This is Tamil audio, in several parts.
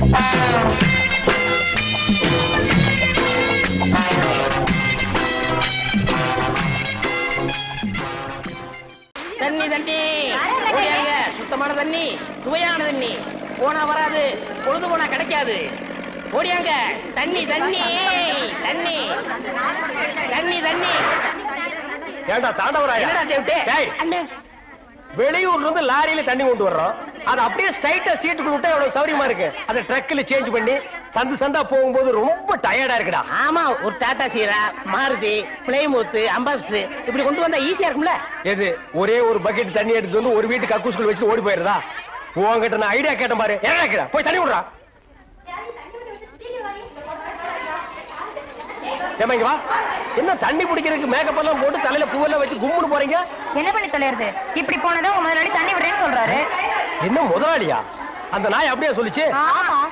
தண்ணி தண்ணி சுத்தமான தண்ணி, சுவையான தண்ணி. போனா வராது, பொழுது போனா கிடைக்காது. ஓடியாங்க. தண்ணி தண்ணி தண்ணி தண்ணி தண்ணி. ஏண்டா தாண்டவராயா, வெளியூர்ல இருந்து லாரியில தண்ணி கொண்டு வர்றோம். அது அப்படியே ஸ்ட்ரைட்டா ஸ்ட்ரீட்டுக்குள்ள விட்டா எவ்வளவு சௌரியமா இருக்கு. அதை ட்ரக்ல சேஞ்ச் பண்ணி சந்து சந்தா போகும்போது ரொம்ப டயர்டா இருக்குடா. ஆமா, ஒரு டாடா சீரா, மாருதி, பிளைமூத், அம்பாசிடர் இப்படி கொண்டு வந்தா ஈஸியா இருக்கும்ல. எது ஒரே ஒரு பக்கெட் தண்ணி எடுத்து வந்து ஒரு வீட்டு கக்கூஸ்குள்ள வச்சு ஓடி போயிருதா? உங்ககிட்ட நான் ஐடியா கேட்டேன் பாரு. என்ன போய் தண்ணி விடுறா. ஏமா வா. என்ன தண்ணி பிடிக்கிறதுக்கு மேக்கப் எல்லாம் போட்டு தலையில பூவெல்லாம் வச்சு கும்முன்னு போறீங்க? என்ன பண்ணி தொலைறது? இப்படி போனதான் உங்க முதலாளி தண்ணி விடுறேன்னு சொல்றாரு. என்ன முதலாளியா? அந்த நாய் அப்படியே சொல்லிச்சு.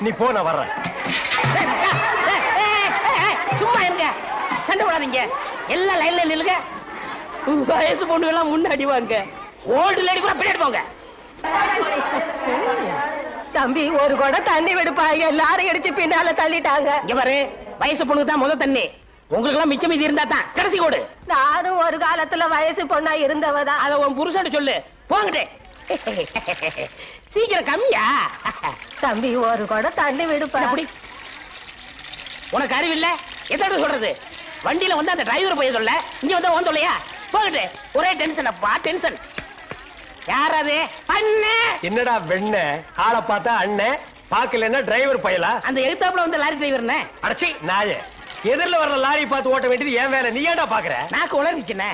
நீ போ, நான் வர்றேன். சும்மா இருங்க, சண்டை போடாதீங்க. எல்லாம் லைன்ல நில்லுங்க. வயசு பொண்ணு எல்லாம் முன்னாடி வாங்க, ஓல்டு லேடி கூட பின்னாடி போங்க. தம்பி ஒரு கூட தண்ணி விடுப்பாங்க, எல்லாரும் அடிச்சு பின்னால தள்ளிட்டாங்க. இங்க பாரு, வயசு பொண்ணுக்கு தான் முதல் தண்ணி. உங்களுக்கு எல்லாம் மிச்சம் மீதி இருந்தா தான் கடைசி கோடு. நானும் ஒரு காலத்துல வயசு பொண்ணா இருந்தவதான். அத உன் புருஷன் சொல்லு. போங்கட்டே. சீக்கிரம் கம்மியா. தம்பி ஒரு கூட தண்ணி விடுப்பா. உனக்கு அறிவில்ல? எத்தனை சொல்றது? வண்டியில வந்து அந்த டிரைவர் போய் சொல்ல, இங்க வந்து ஓன் சொல்லையா? போகட்டு. ஒரே டென்ஷன் அப்பா, டென்ஷன். யாராவது அண்ணன்? என்னடா வெண்ண ஆளை பார்த்தா அண்ணன், பாக்கலன்னா டிரைவர் பயலா? அந்த எழுத்தாப்புல வந்து லாரி டிரைவர். அடச்சி நாயே, எதிரில வர்ற லாரி பார்த்து ஓட்ட வேண்டியது ஏன் வேலை? நீ ஏன்டா பாக்குற? நாக்கு உளறிச்சுனே.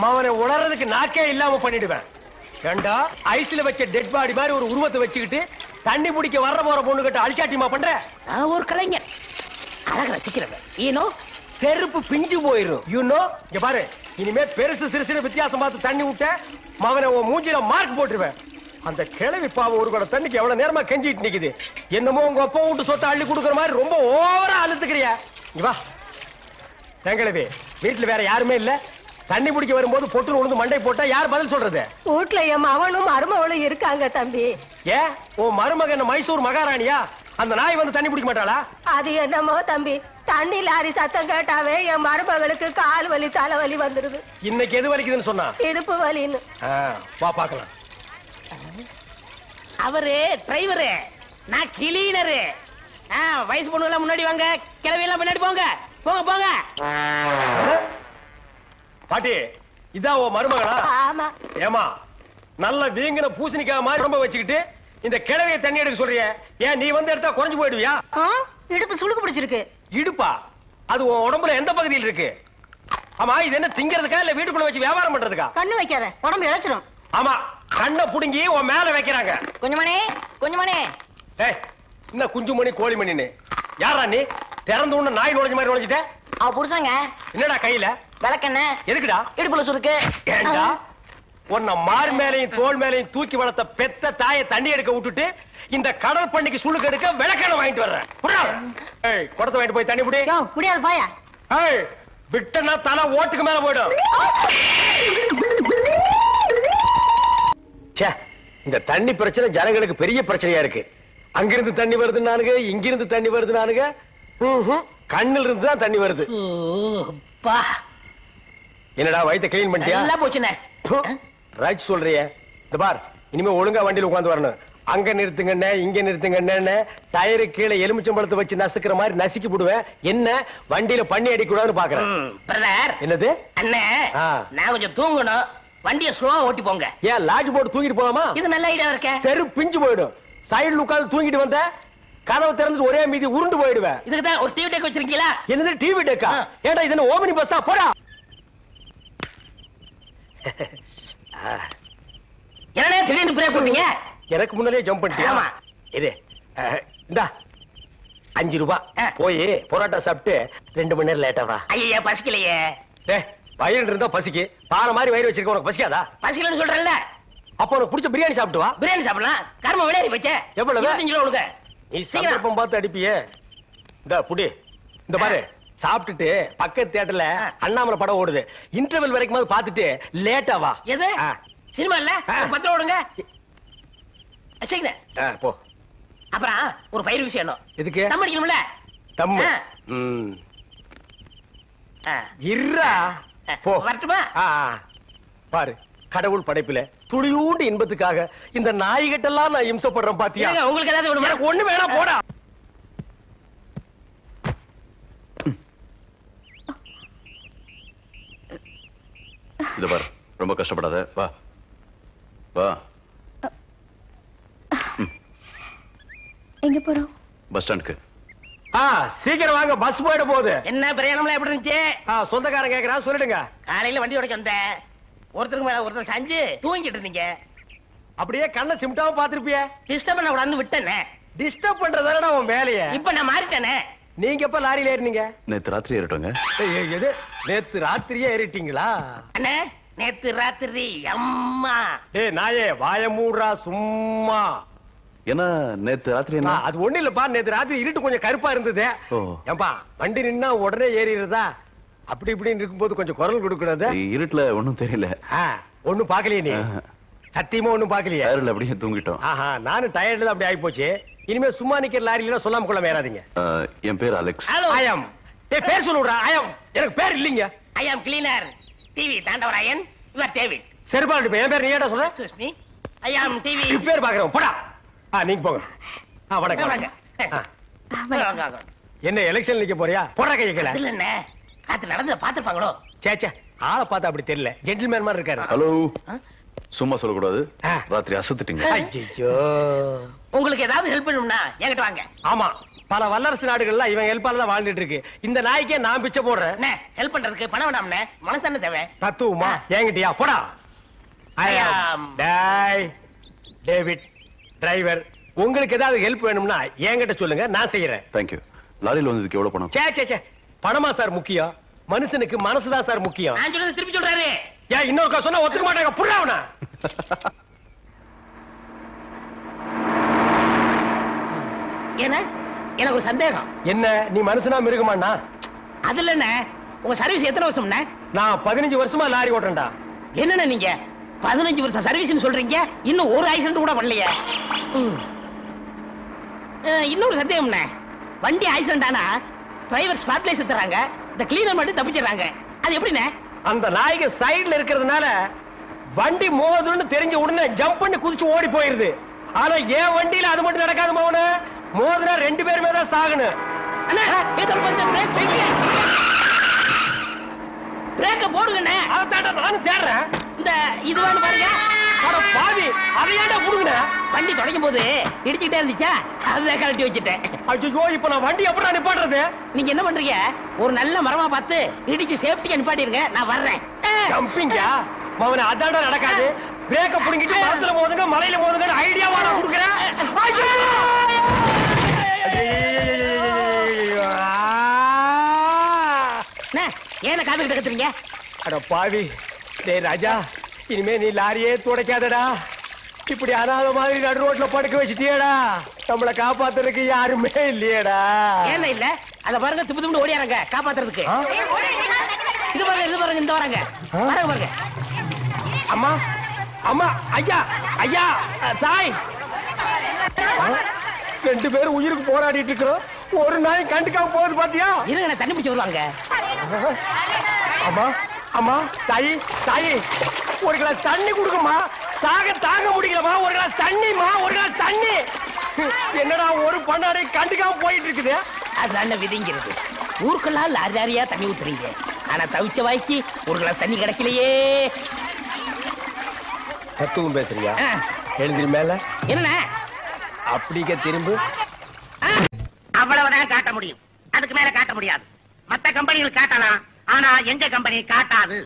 அவனை உளறதுக்கு நாக்கே இல்லாம பண்ணிடுவேன். ஏண்டா ஐஸ்ல வச்ச டெட் பாடி மாதிரி ஒரு உருவத்தை வச்சுக்கிட்டு தண்ணி பிடிக்க வர்ற போற பொண்ணு கிட்ட அழிச்சாட்டிமா பண்ற? நான் ஒரு கலைஞர், அழக ரசிக்கிறவன். ஈனோ செருப்பு பிஞ்சு போயிரும். யூனோ இங்க பாரு, இனிமே பெருசு சிறுசுன்னு வித்தியாசம் பார்த்து தண்ணி விட்ட அவனை உன் மூஞ்சில மார்க் போட்டுருவேன். அந்த கிழவி பாவம் ஒரு கூட தண்ணிக்கு எவ்வளவு நேரமா கெஞ்சிட்டு நிக்குது. என்னமோ உங்க அப்பா வீட்டு சொத்தை அள்ளி கொடுக்குற மாதிரி ரொம்ப ஓவரா அழுத்துக்கிறியா? வா தங்கிழவி, வீட்டுல வேற யாருமே இல்ல. தண்ணி பிடிக்க வரும்போது பொட்டு உழுந்து மண்டை போட்டா யார் பதில் சொல்றது? வீட்டுல என் மகனும் மருமகளும் இருக்காங்க தம்பி. ஏன் உன் மருமகன் மைசூர் மகாராணியா? அந்த நாய் வந்து தண்ணி பிடிக்க மாட்டாளா? அது என்னமோ தம்பி, தண்ணி லாரி சத்தம் கேட்டாவே என் மருமகளுக்கு கால் வலி தலைவலி வந்துருது. இன்னைக்கு எது வலிக்குதுன்னு சொன்னா? இடுப்பு வலின்னு. வா பாக்கலாம். அவரு டிரைவரு, நான் கிளீனரு. வயசு பொண்ணு எல்லாம் முன்னாடி வாங்க, கிளவி எல்லாம் முன்னாடி போங்க. போங்க போங்க. பாட்டி, இதான் உன் மருமகளா? ஆமா. ஏமா நல்ல வீங்கின பூசணிக்காய் மாதிரி ரொம்ப வச்சுக்கிட்டு இந்த கிழவியை தண்ணி எடுக்க சொல்றிய? ஏன் நீ வந்து எடுத்தா குறைஞ்சு போயிடுவியா? இடுப்பு சுளுக்கு பிடிச்சிருக்கு. இடுப்பா? அது உன் உடம்புல எந்த பகுதியில் இருக்கு? ஆமா, இது என்ன திங்கிறதுக்கா இல்ல வீட்டுக்குள்ள வச்சு வியாபாரம் பண்றதுக்கா? கண்ணு வைக்காத, உடம்பு இழைச்சிடும். ஆமா, கண்ணை புடுங்கி உன் மேல வைக்கிறாங்க. குஞ்சுமணி குஞ்சுமணி. ஏய், என்ன குஞ்சுமணி கோழிமணின்னு? யாரா நீ? திறந்து உன்ன நாய் நுழைஞ்ச மாதிரி நுழைஞ்சிட்ட? அவ புருஷங்க. என்னடா கையில? விளக்கெண்ண. எதுக்குடா? இடுப்புல சுருக்கு. ஏண்டா உன்ன மார் மேலையும் தோல் மேலையும் தூக்கி வளர்த்த பெத்த தாயை தண்ணி எடுக்க விட்டுட்டு இந்த கடல் பண்ணிக்கு சுளுக்கு எடுக்க விளக்கெண்ண வாங்கிட்டு வர்றேன். ஏய், குடத்தை வாங்கிட்டு போய் தண்ணி புடி. முடியாது பாயா. ஏய், விட்டனா தலை ஓட்டுக்கு மேல போயிடும். ச்சே, இந்த தண்ணி பிரச்சனை ஜனங்களுக்கு பெரிய பிரச்சனையா இருக்கு. அங்கிருந்து தண்ணி வருது நானுங்க, இங்கிருந்து தண்ணி வருது நானுங்க. கண்ணில் இருந்து தான் தண்ணி வருது. என்னடா வயித்தை கிளீன் பண்ணிட்டியா? எல்லாம் போச்சுனே. ரைட் சொல்றியே. இந்த பார், இனிமே ஒழுங்கா வண்டியில உட்கார்ந்து வரணும். அங்க நிறுத்துங்கண்ணே, இங்க நிறுத்துங்கண்ணே, டயரு கீழே எலுமிச்சம்பழத்தை வச்சு நசுக்கிற மாதிரி நசுக்கி போடுவேன். என்ன வண்டியில பண்ணி அடிக்க கூடாதுன்னு பாக்குறேன். பிரதர். என்னது? அண்ணே, நான் கொஞ்சம் தூங்கணும். வண்டியை ஸ்லோவா ஓட்டி போங்க. ஏன் லாட்ஜ் போட்டு தூங்கிட்டு போலாமா? இது நல்ல ஐடியா இருக்க. செரு பிஞ்சு போயிடும். சைடுல உட்கார்ந்து தூங்கிட்டு வந்த கதவு திறந்து ஒரே மீதி உருண்டு போயிடுவேன். இதுக்கு தான் ஒரு டிவி டெக் வச்சிருக்கீங்களா? என்னது டிவி டெக்கா? ஏடா இது என்ன ஓமினி பஸ்ஸா? போடா. என்னடா திடீர்னு பிரேக் போட்டீங்க? எனக்கு முன்னாலே ஜம்ப் பண்ணிட்டியா? ஆமா. இது இந்தா 5 ரூபாய். போய் பரோட்டா சாப்பிட்டு 2 மணி நேரம் லேட்டா வா. ஐயா பசிக்கலையே. வயிறு இருந்தா பசிக்கு. பாறை மாதிரி வயிறு வச்சிருக்க, உனக்கு பசிக்காதா? பசிக்கலன்னு சொல்றேன்ல. அப்ப உனக்கு பிடிச்ச பிரியாணி சாப்பிட்டு வா. பிரியாணி சாப்பிடலாம். கர்ம விளையாடி வச்ச. எவ்வளவு? 25 கிலோ கொடுங்க. நீ சந்தர்ப்பம் பார்த்து அடிப்பியே. இந்த புடி. இந்த பாரு, சாப்பிட்டுட்டு பக்கத்து தியேட்டர்ல அண்ணாமலை படம் ஓடுது. இன்டர்வல் வரைக்கும் பார்த்துட்டு லேட்டா வா. எது? சினிமா இல்ல? 10 ஓடுங்க. சீக்கிரம் போ. அப்புறம் ஒரு பயிர் விஷயம் எதுக்கு? தம் அடிக்கணும்ல. தம்மு. ஆ. இருடா. போ. வரட்டுமா? பாரு, கடவுள் படைப்புல துளியூண்டு இன்பத்துக்காக இந்த நாய்கிட்டெல்லாம் நான் இம்சப்படுறேன் பாத்தியா? ஏங்க, உங்களுக்கு ஏதாவது வேணுமா? எனக்கு ஒண்ணு வேணாம், போடா. இது பாரு, ரொம்ப கஷ்டப்படாத. வா வா. எங்க போறோம்? பஸ் ஸ்டாண்டுக்கு. சீக்கிரம் வாங்க, பஸ் போயிட போகுது. என்ன பிரயாணம்லாம் எப்படி இருந்துச்சு? சொந்தக்காரன் கேக்குறான், சொல்லிடுங்க. காலையில வண்டி உடைக்க வந்தேன். ஒருத்தருக்கு மேல ஒருத்தர் சாஞ்சு தூங்கிட்டு இருந்தீங்க. அப்படியே கண்ணை சிமிட்டாம பாத்துருப்பிய. டிஸ்டர்ப் பண்ண கூடாதுன்னு விட்டேனே. டிஸ்டர்ப் பண்றதானடா உன் வேலைய. இப்ப நான் மாறிட்டேனே. நீங்க எப்ப லாரியில ஏறினீங்க? நேத்து ராத்திரி ஏறிட்டோங்க. எது, நேத்து ராத்திரியே ஏறிட்டீங்களா? அண்ணே, நேத்து ராத்திரி அம்மா. நாயே, வாய மூடுறா சும்மா. ஏன்னா நேத்து ராத்திரி என்ன? அது ஒண்ணு இல்லப்பா, நேத்து ராத்திரி இருட்டு கொஞ்சம் கருப்பா இருந்தது. ஏன்பா, வண்டி நின்னா உடனே ஏறிடுறதா? அப்படி இப்படின்னு இருக்கும்போது கொஞ்சம் குரல் கொடுக்கறது. இருட்டுல ஒண்ணும் தெரியல. ஒண்ணும் பாக்கலையே நீ? சத்தியமா ஒண்ணும் பாக்கலையே? அப்படியே தூங்கிட்டோம். நானும் டயர்ட்ல அப்படி ஆகி போச்சு. இனிமே சும்மா நிக்கிற லாரியில சொல்லாம கொள்ள மேறாதீங்க. என் பேர் அலெக்ஸ். ஹலோ. ஆயம். பேர் சொல்லுடா. ஆயம். எனக்கு பேர் இல்லீங்க. I am cleaner. TV Thandavarayan. Your David. செருப்பாடு என் பேர் நீ ஏடா சொல்ற? Excuse me. I am TV. பேர் பாக்குறோம். போடா. நீங்க போங்க. வணக்கம். வாங்க. வாங்க. என்ன எலெக்ஷன் நிக்க போறியா? போடுற கையை கீழ. இல்ல என்ன, காத்து நடந்து பாத்துப்பாங்களோ? சேச்சே, ஆளை பார்த்தா அப்படி தெரியல. ஜென்டில்மேன் மாதிரி இருக்காரு. ஹலோ. சும்மா சொல்லக்கூடாது. ராத்திரி அசத்துட்டீங்க. ஐயோ. உங்களுக்கு ஏதாவது ஹெல்ப் பண்ணணும்னா என்கிட்ட வாங்க. ஆமா, பல வல்லரசு நாடுகள்ல இவன் ஹெல்ப்பால தான் வாழ்ந்துட்டு இருக்கு. இந்த நாய்க்கே நான் பிச்சை போடுறேன். என்ன ஹெல்ப் பண்றதுக்கு பணம் வேணாம்னே, மனசு தேவை. தத்துவமா என்கிட்டயா? போடா. டேவிட் டிரைவர், உங்களுக்கு ஏதாவது ஹெல்ப் வேணும்னா என்கிட்ட சொல்லுங்க, நான் செய்யறேன். தேங்க்யூ. லாரியில் வந்ததுக்கு எவ்வளவு பணம்? சே பணமா சார் முக்கியம்? மனுஷனுக்கு மனசுதான் சார் முக்கியம். நான் சொல்றது திருப்பி சொல்றாரு. ஏன் இன்னொரு சொன்னா ஒத்துக்க மாட்டாங்க. புரியவனா? என்ன, எனக்கு ஒரு சந்தேகம். என்ன, நீ மனுஷனா மிருகமாண்ணா? அதுல என்ன, உங்க சர்வீஸ் எத்தனை வருஷம்னா? நான் 15 வருஷமா லாரி ஓட்டுறேன்டா. என்னன்னா நீங்க 15 வருஷம் சர்வீஸ்னு சொல்றீங்க, இன்னும் ஒரு ஆக்சிடென்ட் கூட பண்ணலையே. இன்னொரு சந்தேகம்ண்ணே, வண்டி ஆக்சிடென்ட் ஆனா டிரைவர் ஸ்பாட்ல செத்துறாங்க, இந்த கிளீனர் மட்டும் தப்பிச்சிடறாங்க. அது எப்படிண்ணே? அந்த நாய்க்கு சைடுல இருக்கிறதுனால வண்டி மோதுன்னு தெரிஞ்ச உடனே ஜம்ப் பண்ணி குதிச்சு ஓடி போயிருது. ஆனா ஏன் வண்டியில அது மட்டும் நடக்காது மோன. மோதுனா 2 பேருமே தான் சாகணும். பிரேக்க போடுங்கண்ணே. அதான்டா நானும் தேடுறேன். இந்த இதுவான்னு பாருங்க. அட பாவி, அதையாண்டா புடுங்கன? வண்டி தொடங்கும் போது இடிச்சுக்கிட்டே இருந்துச்சா, அதுதான் கழட்டி வச்சுட்டேன். ஐயோ, இப்ப நான் வண்டி எப்படி நிப்பாட்டுறது? நீங்க என்ன பண்றீங்க, ஒரு நல்ல மரமா பார்த்து இடிச்சு சேஃப்டியா நிப்பாட்டிருங்க, நான் வர்றேன். ஜம்பிங்கா மவனே, அதான்டா நடக்காது. பிரேக்க புடுங்கிட்டு மரத்துல மோதுங்க, மலையில மோதுங்கன்னு ஐடியாவா நான் கொடுக்குறேன். ஏன காதுகிட்ட கத்துறீங்க? அட பாவி, டேய் ராஜா, இனிமே நீ லாரியே துடைக்காதடா. இப்படி அனாத மாதிரி நடு ரோட்ல படுக்க வச்சுட்டியடா. நம்மள காப்பாத்துறதுக்கு யாருமே இல்லையடா. ஏன் இல்ல? அத பாருங்க, திப்பு திப்பு ஓடியாரங்க காப்பாத்துறதுக்கு. இது பாருங்க, இது பாருங்க, இந்த வராங்க பாருங்க பாருங்க. அம்மா அம்மா, ஐயா ஐயா, தாய், 2 பேரும் உயிருக்கு போராடிட்டு இருக்கிறோம். ஒரு நாய் கண்டுக்காம போகுது பாத்தியா? இருங்க, நான் தண்ணி பிடிச்சு வருவாங்க. அம்மா அம்மா, தாயி தாயி, ஒரு கிளாஸ் தண்ணி கொடுக்குமா? தாங்க முடியலமா. ஒரு கிளாஸ் தண்ணிமா, ஒரு கிளாஸ் தண்ணி. என்னடா ஒரு பண்ணாடை கண்டுக்காம போயிட்டு இருக்குது? அதுதான் விதிங்கிறது. ஊருக்கெல்லாம் லாரி லாரியா தண்ணி ஊத்துறீங்க, ஆனா தவிச்ச வாய்க்கு ஒரு கிளாஸ் தண்ணி கிடைக்கலையே. தத்துவம் பேசுறியா? எழுந்திரு மேல. என்ன அப்படிங்க திரும்ப? அவ்வளவுதான் காட்ட முடியும், அதுக்கு மேல காட்ட முடியாது. மத்த கம்பெனிகள் காட்டலாம், ஆனா எங்க கம்பெனி காட்டாது.